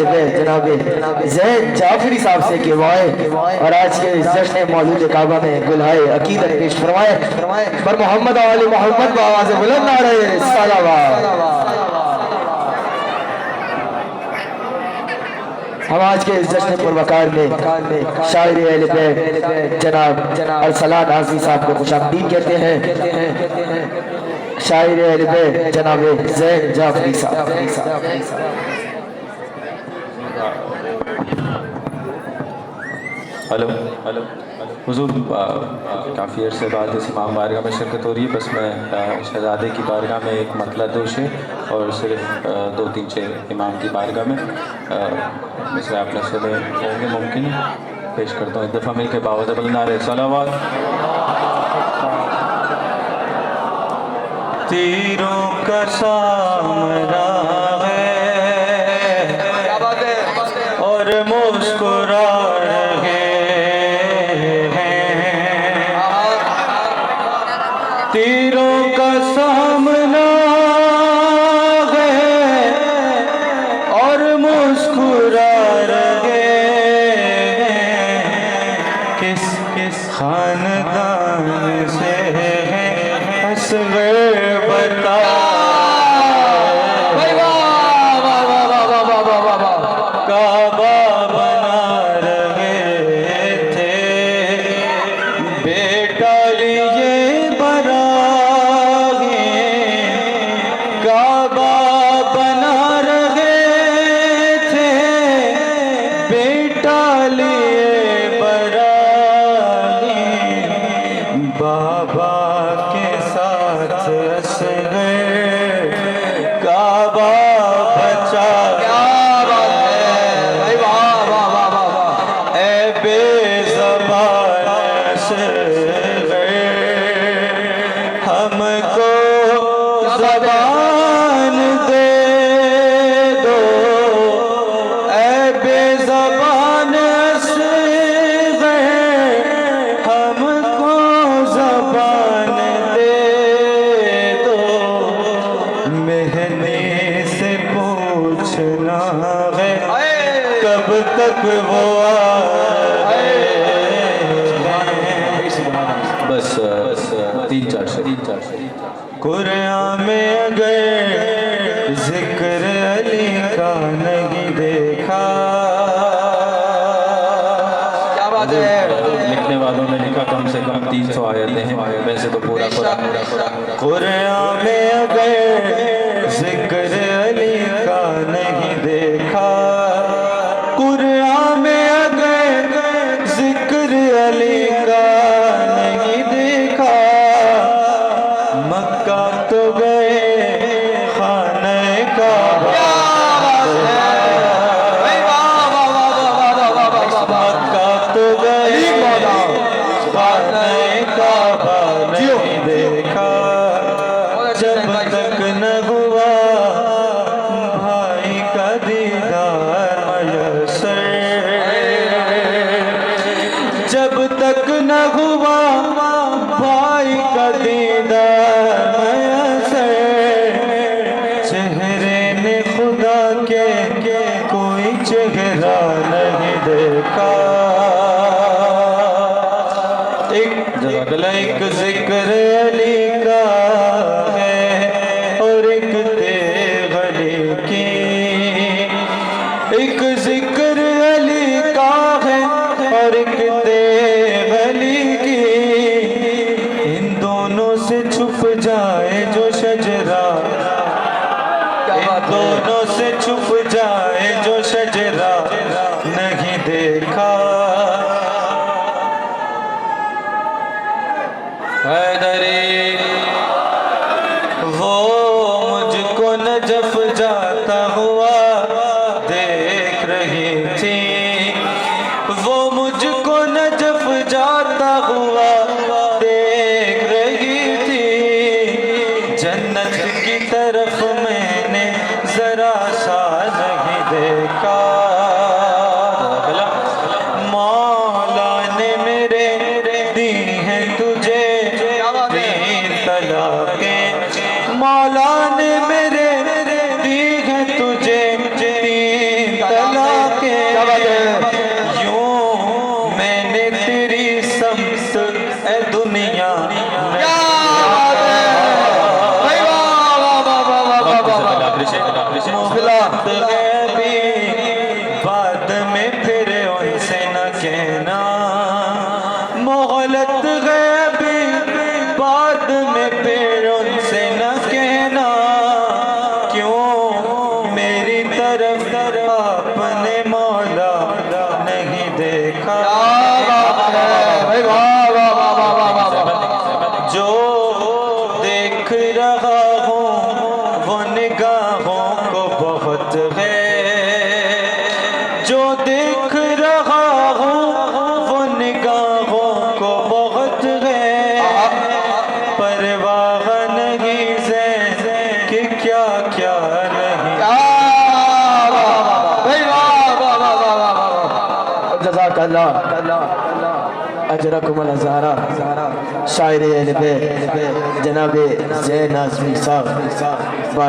जनाब ज़ैन जाफरी साहब से कहवाए और आज के जश्न मौलूद काबा में गुलहाए अकीदत पेश फरमाए पर मोहम्मद वाले मोहम्मद आवाज़ बुलंद आ रहे सलावत। हम आज के इस जश्न पुरवकार में शायर अहले बैत जनाब अरसलान आज़मी साहब को खुशामदीद कहते हैं। शायर अहले बैत जनाब ज़ैन जाफरी साहब। हेलो हेलो हुजूर, काफ़ी अर्से बाद इस इमाम बारगाह में शिरकत हो रही है। बस मैं शहजादे की बारगाह में एक मतला दोष है और सिर्फ 2-3 शेर इमाम की बारगाह में इसमें आप नशे में होंगे मुमकिन पेश करता हूँ। एक दफ़ा मिल के बावज़ नारे सलावत। तीरों का सामना है और मुस्कुरा तीरों का सामना है और मुस्कुरा रहे किस किस खानदान से है असगर बता काबा बना रहे थे बेटा लिए बाबा के साथ असगर काबा बचा। क्या बात है भाई, वाह वाह वाह वाह वाह। ऐ बेज़बान असगर हमको ज़बान दे दो, ऐ बेज़बान असगर हमको ज़बान दे दो। मेहंदी से पूछना है कब तक वो आए। बस 3-4 शेर। कुरान में अगर जिक्र अली का नहीं देखा, क्या बात है। लिखने वालों ने लिखा कम से कम 300 आयतें हैं, वैसे तो पूरा कुरान में अगर जिक्र अली का नहीं देखा, कुरान में अगर जिक्र अली का नहीं देखा, मक्का तो गए खाने काबा, मक्का तो गए खाने काबा नहीं देखा। जब तक न हुआ भाई का दीदार मयसर, जब तक न हुआ भाई का दीदार मयसर, चेहरे ने खुदा के कोई चेहरा नहीं देखा। एक जिक्र अली का है और एक तेग अली की, एक जिक्र अली का है और एक तेग अली की। इन दोनों से छुप जाए जो शजरा, इन दोनों से छुप जाए जो शजरा नहीं देखा। हैदरी वो मुझको नजफ जाता हुआ देख रही थी, अपने मौला नहीं देखा। जो देख रहा हूँ वो निगाहों को बहुत है, जो देख रहा हूँ वो निगाहों को बहुत है। परवाह नहीं से कि क्या क्या नहीं। जज़ाकल्लाह अजरकुम अज़हरा शायर अहले बैत जनाब ज़ैन नाज़मी साहब।